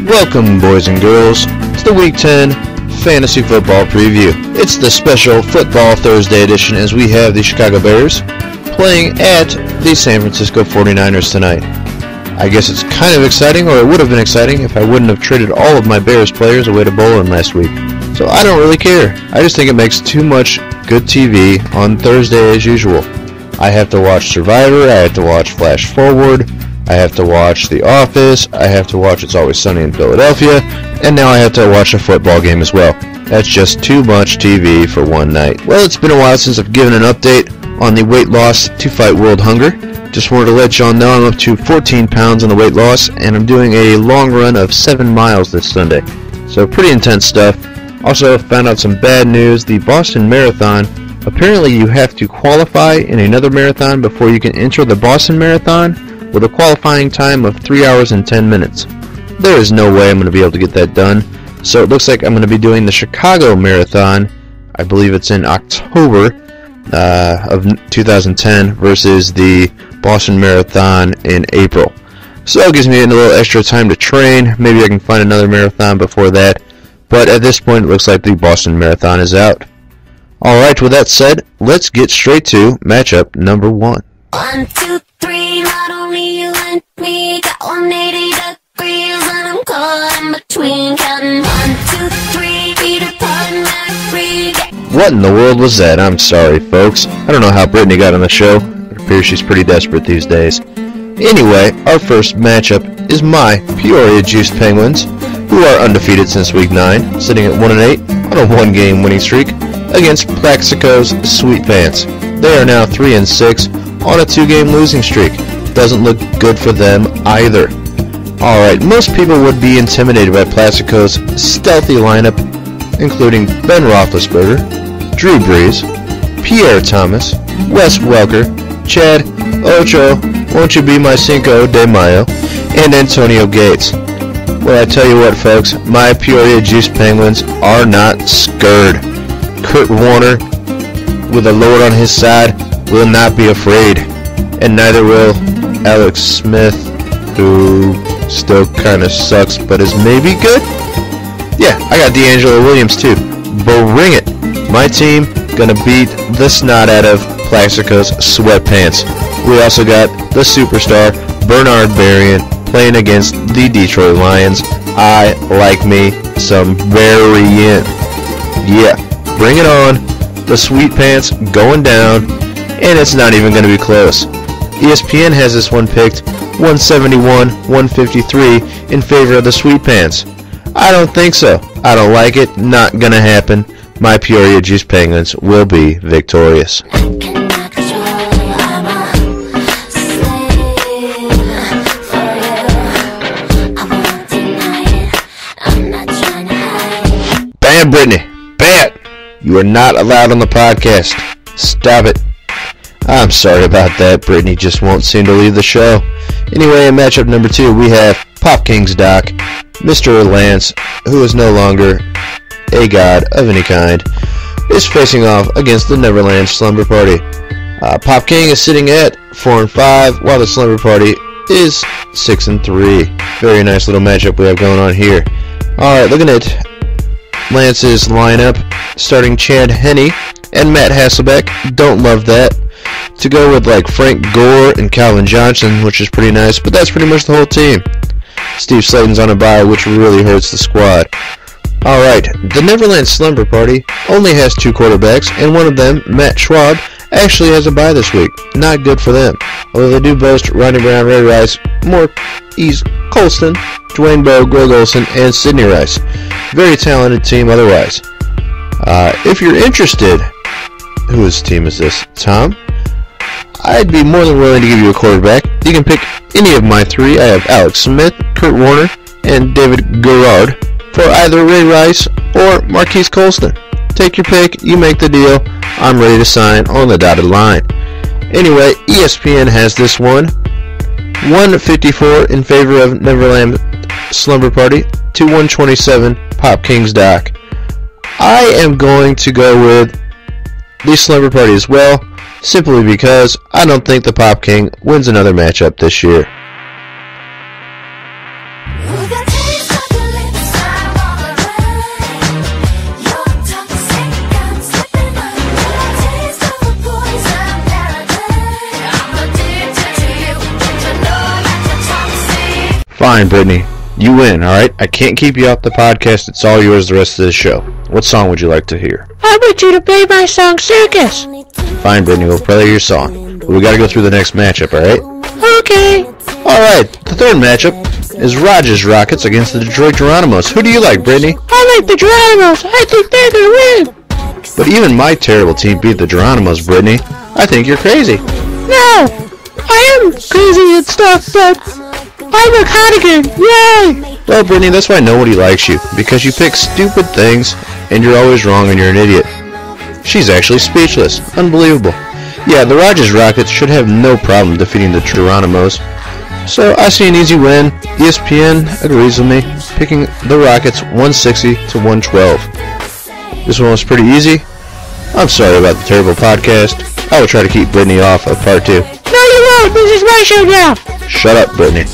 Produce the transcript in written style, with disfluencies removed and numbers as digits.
Welcome, boys and girls, to the Week 10 Fantasy Football Preview. It's the special Football Thursday edition as we have the Chicago Bears playing at the San Francisco 49ers tonight. I guess it's kind of exciting, or it would have been exciting if I wouldn't have traded all of my Bears players away to bowling last week. So I don't really care. I just think it makes too much good TV on Thursday as usual. I have to watch Survivor, I have to watch Flash Forward, I have to watch The Office, I have to watch It's Always Sunny in Philadelphia, and now I have to watch a football game as well. That's just too much TV for one night. Well, it's been a while since I've given an update on the weight loss to fight world hunger. Just wanted to let y'all know I'm up to 14 pounds on the weight loss, and I'm doing a long run of 7 miles this Sunday. So pretty intense stuff. Also found out some bad news. The Boston Marathon, apparently you have to qualify in another marathon before you can enter the Boston Marathon with a qualifying time of 3 hours and 10 minutes. There is no way I'm going to be able to get that done. So it looks like I'm going to be doing the Chicago Marathon. I believe it's in October of 2010 versus the Boston Marathon in April. So it gives me a little extra time to train. Maybe I can find another marathon before that. But at this point, it looks like the Boston Marathon is out. Alright, with that said, let's get straight to matchup number 1. 1, 2, 3, not only you and me, got 180 degrees and I'm caught in between, counting 1, 2, 3, feet apart and I'm free. What in the world was that? I'm sorry, folks. I don't know how Brittany got on the show. It appears she's pretty desperate these days. Anyway, our first matchup is my Peoria Juiced Penguins, who are undefeated since week 9, sitting at 1-8 on a 1-game winning streak, against Plaxico's Sweet Pants. They are now 3-6 on a 2-game losing streak. Doesn't look good for them either. Alright, most people would be intimidated by Plaxico's stealthy lineup, including Ben Roethlisberger, Drew Brees, Pierre Thomas, Wes Welker, Chad Ocho, Won't You Be My Cinco de Mayo, and Antonio Gates. Well, I tell you what, folks, my Peoria Juice Penguins are not scared. Kurt Warner, with the Lord on his side, will not be afraid, and neither will Alex Smith, who still kind of sucks but is maybe good. Yeah, I got D'Angelo Williams too. Bring it. My team gonna beat the snot out of Plaxico's Sweatpants. We also got the superstar Bernard Berrien playing against the Detroit Lions. I like me some Berrien. Yeah, bring it on. The Sweet Pants going down, and it's not even going to be close. ESPN has this one picked 171-153 in favor of the Sweet Pants. I don't think so. I don't like it. Not going to happen. My Peoria Juice Penguins will be victorious. Bad, Brittany. Bad. You are not allowed on the podcast. Stop it. I'm sorry about that. Brittany just won't seem to leave the show. Anyway, in matchup number 2, we have Pop King's Doc, Mr. Lance, who is no longer a god of any kind, is facing off against the Neverland Slumber Party. Pop King is sitting at 4-5, while the Slumber Party is 6-3. Very nice little matchup we have going on here. Alright, looking at Lance's lineup, starting Chad Henne and Matt Hasselbeck. Don't love that. To go with like Frank Gore and Calvin Johnson, which is pretty nice, but that's pretty much the whole team. Steve Slayton's on a bye, which really hurts the squad. Alright, the Neverland Slumber Party only has 2 quarterbacks, and one of them, Matt Schwab, actually has a bye this week. Not good for them. Although they do boast Ronnie Brown, Ray Rice, Marquise Colston, Dwayne Bowe, Greg Olsen, and Sidney Rice. Very talented team otherwise. If you're interested, whose team is this? Tom? I'd be more than willing to give you a quarterback. You can pick any of my 3. I have Alex Smith, Kurt Warner, and David Garrard for either Ray Rice or Marquise Colston. Take your pick, you make the deal. I'm ready to sign on the dotted line. Anyway, ESPN has this one. 154 in favor of Neverland Slumber Party to 127 Pop King's Doc. I am going to go with the Slumber Party as well, simply because I don't think the Pop King wins another matchup this year. We got taste of Fine, Brittany. You win, alright? I can't keep you off the podcast. It's all yours the rest of the show. What song would you like to hear? I want you to play my song, Circus. Fine, Brittany. We'll play your song. But we gotta go through the next matchup, alright? Okay. Alright, the third matchup is Rogers Rockets against the Detroit Geronimos. Who do you like, Brittany? I like the Geronimos. I think they're gonna win. But even my terrible team beat the Geronimos, Brittany. I think you're crazy. No, I am crazy and stuff, but I'm a cardigan. Yay! Well, Brittany, that's why nobody likes you. Because you pick stupid things, and you're always wrong and you're an idiot. She's actually speechless. Unbelievable. Yeah, the Rogers Rockets should have no problem defeating the Geronimos. So I see an easy win. ESPN agrees with me, picking the Rockets 160 to 112. This one was pretty easy. I'm sorry about the terrible podcast. I will try to keep Brittany off of part 2. No, you won't. This is my show now. Shut up, Brittany.